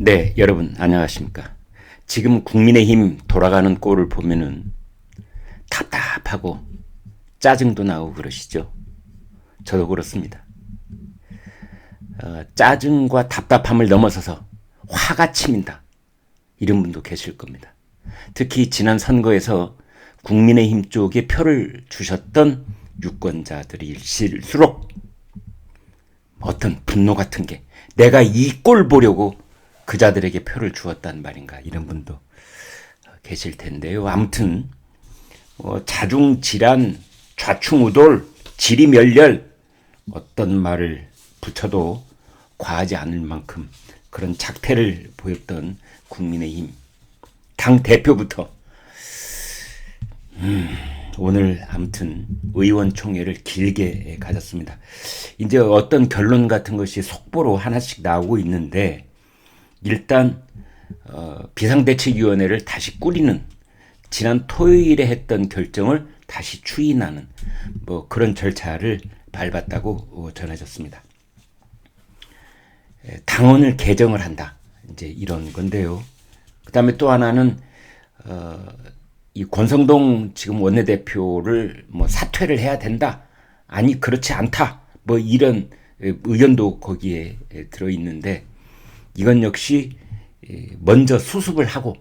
네, 여러분 안녕하십니까? 지금 국민의힘 돌아가는 꼴을 보면은 답답하고 짜증도 나고 그러시죠? 저도 그렇습니다. 짜증과 답답함을 넘어서서 화가 치민다. 이런 분도 계실 겁니다. 특히 지난 선거에서 국민의힘 쪽에 표를 주셨던 유권자들일수록 어떤 분노 같은 게 내가 이 꼴 보려고 그자들에게 표를 주었단 말인가, 이런 분도 계실 텐데요. 아무튼 자중질환, 좌충우돌, 지리멸렬, 어떤 말을 붙여도 과하지 않을 만큼 그런 작태를 보였던 국민의힘 당 대표부터 오늘 아무튼 의원총회를 길게 가졌습니다. 이제 어떤 결론 같은 것이 속보로 하나씩 나오고 있는데, 일단 비상대책위원회를 다시 꾸리는, 지난 토요일에 했던 결정을 다시 추인하는 그런 절차를 밟았다고 전해졌습니다. 당원을 개정을 한다, 이제 이런 건데요. 그 다음에 또 하나는 이 권성동 지금 원내대표를 사퇴를 해야 된다, 아니 그렇지 않다, 이런 의견도 거기에 들어있는데, 이건 역시 먼저 수습을 하고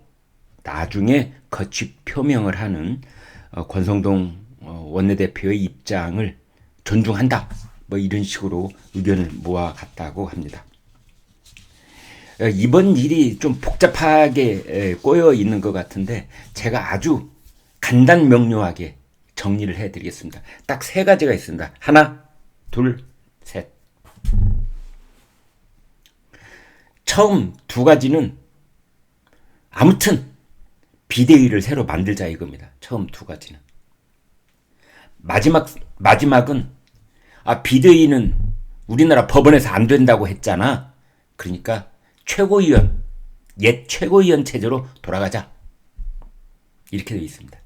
나중에 거취 표명을 하는 권성동 원내대표의 입장을 존중한다, 이런 식으로 의견을 모아갔다고 합니다. 이번 일이 좀 복잡하게 꼬여 있는 것 같은데 제가 아주 간단 명료하게 정리를 해드리겠습니다. 딱 세 가지가 있습니다. 하나, 둘, 셋. 처음 두 가지는 아무튼 비대위를 새로 만들자 이겁니다. 처음 두 가지는. 마지막은 비대위는 우리나라 법원에서 안 된다고 했잖아. 그러니까 최고위원, 옛 최고위원 체제로 돌아가자, 이렇게 되어 있습니다.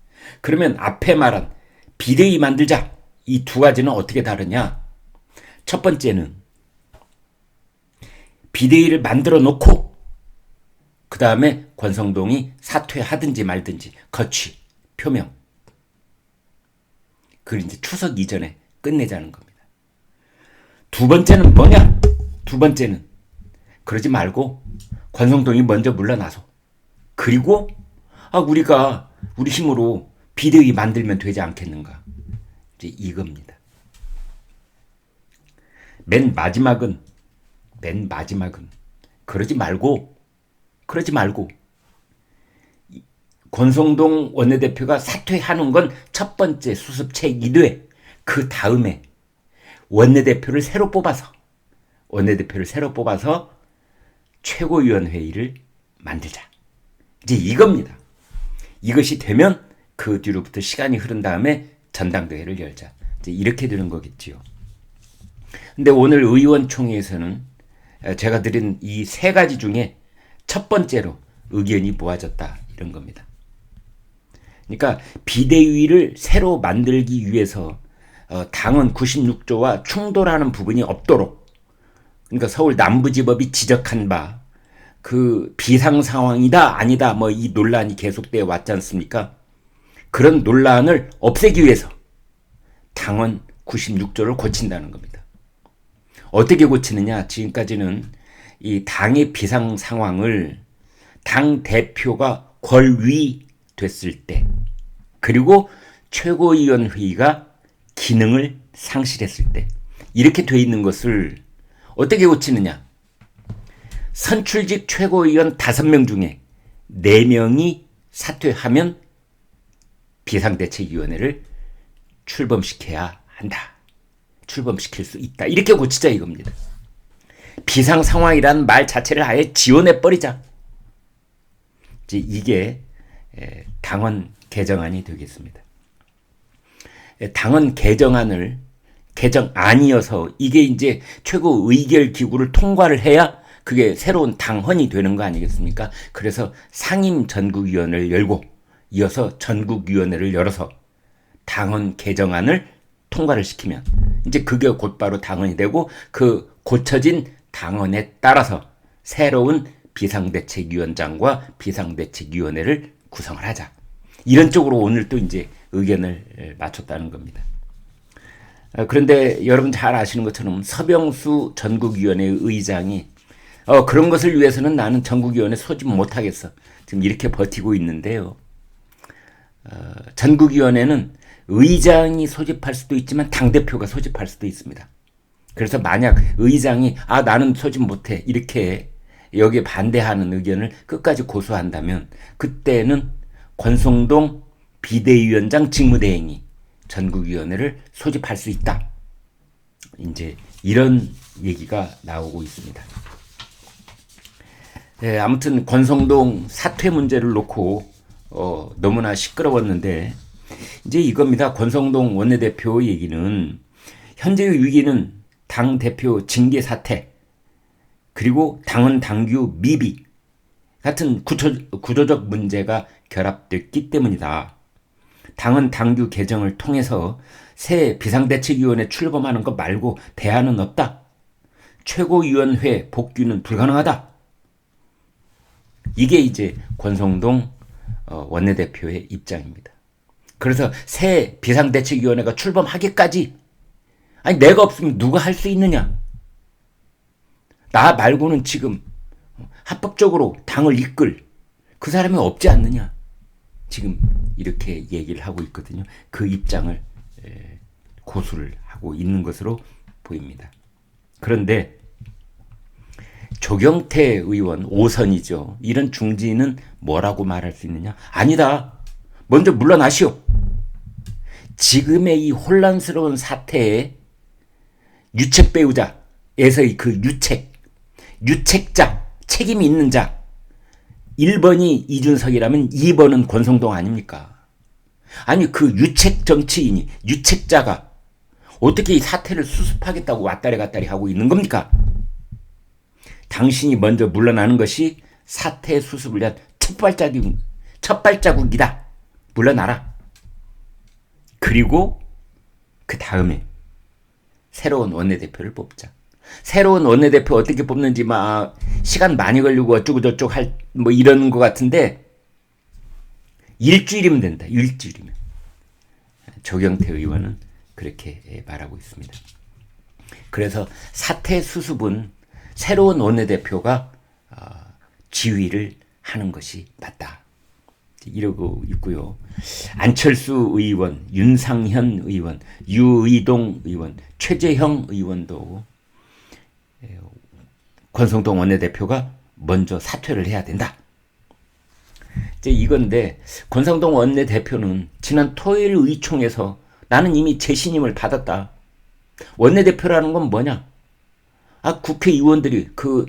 그러면 앞에 말한 비대위 만들자, 이 두 가지는 어떻게 다르냐? 첫 번째는 비대위를 만들어 놓고 그 다음에 권성동이 사퇴하든지 말든지 거취 표명, 그걸 이제 추석 이전에 끝내자는 겁니다. 두 번째는 뭐냐? 두 번째는 그러지 말고 권성동이 먼저 물러나서, 그리고 우리가 우리 힘으로 비대위 만들면 되지 않겠는가, 이제 이겁니다. 맨 마지막은 그러지 말고 권성동 원내대표가 사퇴하는 건 첫 번째 수습책이되, 그 다음에 원내대표를 새로 뽑아서 최고위원회의를 만들자, 이제 이겁니다. 이것이 되면 그 뒤로부터 시간이 흐른 다음에 전당대회를 열자, 이제 이렇게 되는 거겠지요. 근데 오늘 의원총회에서는 제가 드린 이 세 가지 중에 첫 번째로 의견이 모아졌다, 이런 겁니다. 그러니까 비대위를 새로 만들기 위해서 당헌 96조와 충돌하는 부분이 없도록, 그러니까 서울 남부지법이 지적한 바 그 비상 상황이다 아니다 이 논란이 계속되어 왔지 않습니까? 그런 논란을 없애기 위해서 당헌 96조를 고친다는 겁니다. 어떻게 고치느냐? 지금까지는 이 당의 비상 상황을 당 대표가 권위됐을 때, 그리고 최고위원회의가 기능을 상실했을 때, 이렇게 돼 있는 것을 어떻게 고치느냐? 선출직 최고위원 5명 중에 4명이 사퇴하면 비상대책위원회를 출범시켜야 한다, 출범시킬 수 있다, 이렇게 고치자 이겁니다. 비상상황이라는 말 자체를 아예 지원해버리자, 이제 이게 당헌 개정안이 되겠습니다. 당헌 개정안이어서 이게 이제 최고의결기구를 통과를 해야 그게 새로운 당헌이 되는 거 아니겠습니까? 그래서 상임 전국위원회를 열고 이어서 전국위원회를 열어서 당헌 개정안을 통과를 시키면 이제 그게 곧바로 당헌이 되고, 그 고쳐진 당헌에 따라서 새로운 비상대책위원장과 비상대책위원회를 구성을 하자. 이런 쪽으로 오늘 또 이제 의견을 맞췄다는 겁니다. 그런데 여러분 잘 아시는 것처럼 서병수 전국위원회 의장이 그런 것을 위해서는 나는 전국위원회 소집 못하겠어. 지금 이렇게 버티고 있는데요. 전국위원회는 의장이 소집할 수도 있지만 당대표가 소집할 수도 있습니다. 그래서 만약 의장이 나는 소집 못해 이렇게 여기에 반대하는 의견을 끝까지 고수한다면 그때는 권성동 비대위원장 직무대행이 전국위원회를 소집할 수 있다. 이제 이런 얘기가 나오고 있습니다. 아무튼 권성동 사퇴 문제를 놓고 너무나 시끄러웠는데 이제 이겁니다. 권성동 원내대표 얘기는 현재의 위기는 당대표 징계 사퇴 그리고 당헌 당규 미비 같은 구조적 문제가 결합됐기 때문이다. 당헌 당규 개정을 통해서 새 비상대책위원회 출범하는 것 말고 대안은 없다. 최고위원회 복귀는 불가능하다. 이게 이제 권성동 원내대표의 입장입니다. 그래서 새 비상대책위원회가 출범하기까지 내가 없으면 누가 할 수 있느냐. 나 말고는 지금 합법적으로 당을 이끌 그 사람이 없지 않느냐. 지금 이렇게 얘기를 하고 있거든요. 그 입장을 고수를 하고 있는 것으로 보입니다. 그런데 조경태 의원 5선이죠. 이런 중진은 뭐라고 말할 수 있느냐? 아니다. 먼저 물러나시오. 지금의 이 혼란스러운 사태에 유책 배우자에서의 그 유책자, 책임이 있는 자 1번이 이준석이라면 2번은 권성동 아닙니까? 아니 그 유책 정치인이 유책자가 어떻게 이 사태를 수습하겠다고 왔다리 갔다리 하고 있는 겁니까? 당신이 먼저 물러나는 것이 사태 수습을 위한 첫 발자국이다. 물러나라. 그리고 그 다음에 새로운 원내대표를 뽑자. 새로운 원내대표 어떻게 뽑는지 시간 많이 걸리고 어쩌고저쩌고 이러는 것 같은데 일주일이면 된다. 일주일이면. 조경태 의원은 그렇게 말하고 있습니다. 그래서 사태 수습은 새로운 원내대표가 지휘를 하는 것이 맞다. 이러고 있고요. 안철수 의원, 윤상현 의원, 유의동 의원, 최재형 의원도 권성동 원내대표가 먼저 사퇴를 해야 된다. 이제 이건데 권성동 원내대표는 지난 토요일 의총에서 나는 이미 재신임을 받았다. 원내대표라는 건 뭐냐? 국회의원들이 그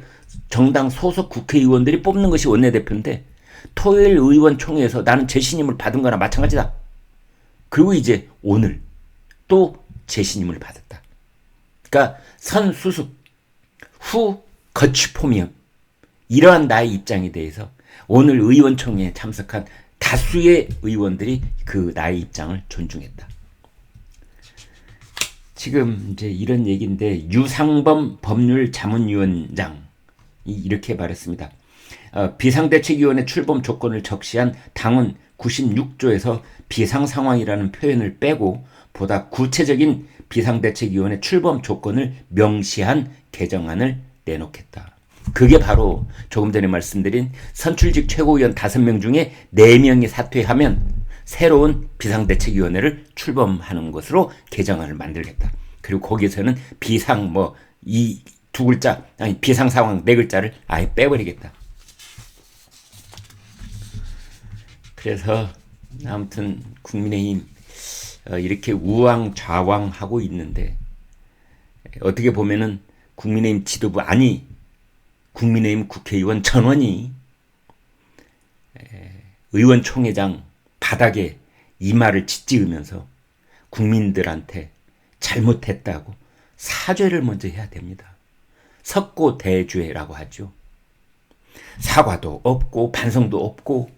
정당 소속 국회의원들이 뽑는 것이 원내대표인데 토요일 의원총회에서 나는 재신임을 받은 거나 마찬가지다. 그리고 이제 오늘 또 재신임을 받았다. 그러니까 선수습 후 거취포면 이러한 나의 입장에 대해서 오늘 의원총회에 참석한 다수의 의원들이 그 나의 입장을 존중했다. 지금 이제 이런 얘기인데 유상범 법률자문위원장이 이렇게 말했습니다. 비상대책위원회 출범 조건을 적시한 당헌 96조에서 비상상황이라는 표현을 빼고 보다 구체적인 비상대책위원회 출범 조건을 명시한 개정안을 내놓겠다. 그게 바로 조금 전에 말씀드린 선출직 최고위원 5명 중에 4명이 사퇴하면 새로운 비상대책위원회를 출범하는 것으로 개정안을 만들겠다. 그리고 거기서는 비상 이 두 글자 아니 비상상황 4글자를 아예 빼버리겠다. 그래서 아무튼 국민의힘 이렇게 우왕좌왕하고 있는데 어떻게 보면은 국민의힘 지도부 국민의힘 국회의원 전원이 의원총회장 바닥에 이마를 짓지으면서 국민들한테 잘못했다고 사죄를 먼저 해야 됩니다. 석고대죄라고 하죠. 사과도 없고 반성도 없고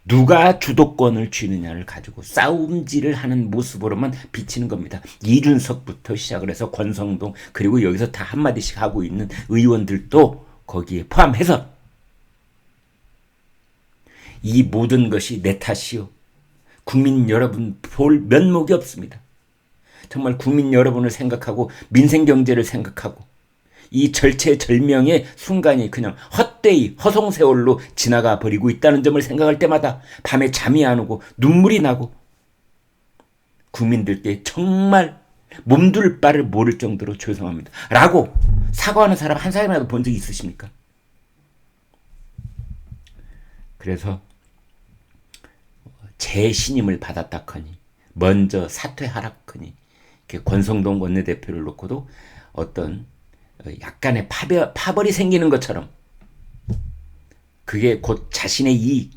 누가 주도권을 쥐느냐를 가지고 싸움질을 하는 모습으로만 비치는 겁니다. 이준석부터 시작을 해서 권성동 그리고 여기서 다 한마디씩 하고 있는 의원들도 거기에 포함해서 이 모든 것이 내 탓이요. 국민 여러분 볼 면목이 없습니다. 정말 국민 여러분을 생각하고 민생 경제를 생각하고 이 절체절명의 순간이 그냥 헛되이 허송세월로 지나가 버리고 있다는 점을 생각할 때마다 밤에 잠이 안 오고 눈물이 나고 국민들께 정말 몸둘 바를 모를 정도로 죄송합니다 라고 사과하는 사람 한 사람이라도 본 적이 있으십니까? 그래서 제 신임을 받았다커니 먼저 사퇴하라커니 권성동 원내대표를 놓고도 어떤 약간의 파벌이 생기는 것처럼 그게 곧 자신의 이익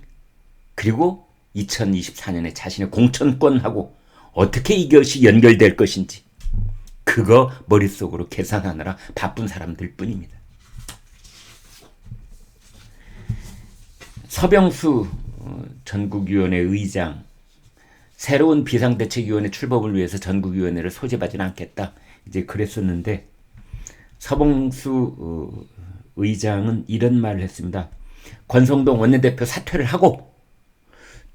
그리고 2024년에 자신의 공천권하고 어떻게 이것이 연결될 것인지 그거 머릿속으로 계산하느라 바쁜 사람들 뿐입니다. 서병수 전국위원회 의장 새로운 비상대책위원회 출범을 위해서 전국위원회를 소집하지는 않겠다 이제 그랬었는데 서병수 의장은 이런 말을 했습니다. 권성동 원내대표 사퇴를 하고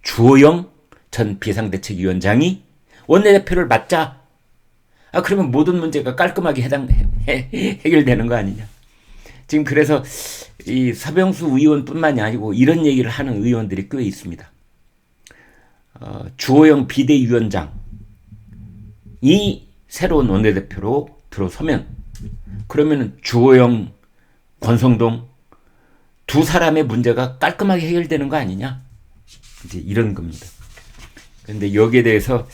주호영 전 비상대책위원장이 원내대표를 맡자. 그러면 모든 문제가 깔끔하게 해결되는 거 아니냐. 지금 그래서 이 서병수 의원뿐만이 아니고 이런 얘기를 하는 의원들이 꽤 있습니다. 주호영 비대위원장이 새로운 원내대표로 들어서면 그러면 주호영, 권성동 두 사람의 문제가 깔끔하게 해결되는 거 아니냐? 이제 이런 겁니다. 그런데 여기에 대해서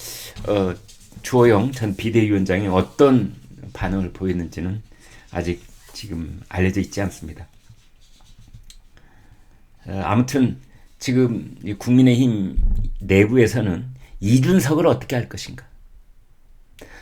주호영 전 비대위원장이 어떤 반응을 보였는지는 아직 지금 알려져 있지 않습니다. 아무튼 지금 국민의힘 내부에서는 이준석을 어떻게 할 것인가?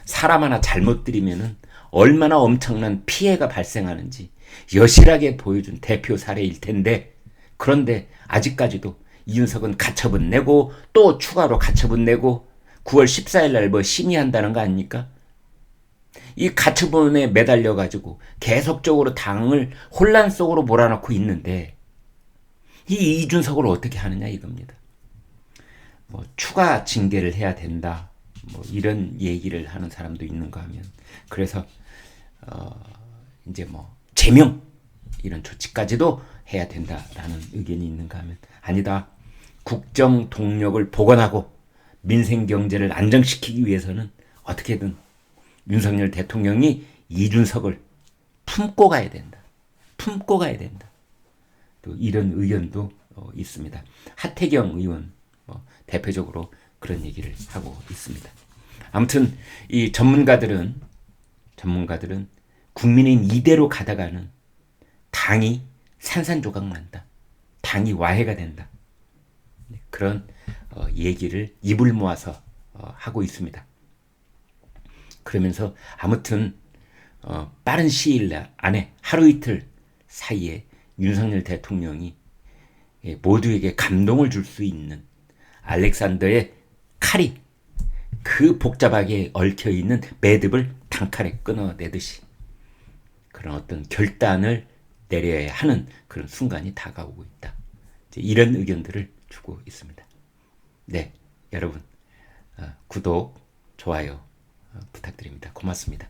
사람 하나 잘못 들이면은 얼마나 엄청난 피해가 발생하는지 여실하게 보여준 대표 사례일 텐데 그런데 아직까지도 이준석은 가처분 내고 또 추가로 가처분 내고 9월 14일 날 뭐 심의한다는 거 아닙니까? 이 가처분에 매달려 가지고 계속적으로 당을 혼란 속으로 몰아넣고 있는데 이 이준석을 어떻게 하느냐 이겁니다. 뭐 추가 징계를 해야 된다. 뭐 이런 얘기를 하는 사람도 있는가 하면 그래서 이제 뭐 제명 이런 조치까지도 해야 된다라는 의견이 있는가 하면 아니다. 국정 동력을 복원하고 민생 경제를 안정시키기 위해서는 어떻게든 윤석열 대통령이 이준석을 품고 가야 된다. 품고 가야 된다. 또 이런 의견도 있습니다. 하태경 의원 대표적으로 그런 얘기를 하고 있습니다. 아무튼 이 전문가들은 국민의힘 이대로 가다가는 당이 산산조각 난다. 당이 와해가 된다. 그런 얘기를 입을 모아서 하고 있습니다. 그러면서 아무튼 빠른 시일 안에 하루 이틀 사이에 윤석열 대통령이 모두에게 감동을 줄 수 있는 알렉산더의 칼이 그 복잡하게 얽혀있는 매듭을 단칼에 끊어내듯이 그런 어떤 결단을 내려야 하는 그런 순간이 다가오고 있다. 이런 의견들을 주고 있습니다. 네, 여러분 구독, 좋아요 부탁드립니다. 고맙습니다.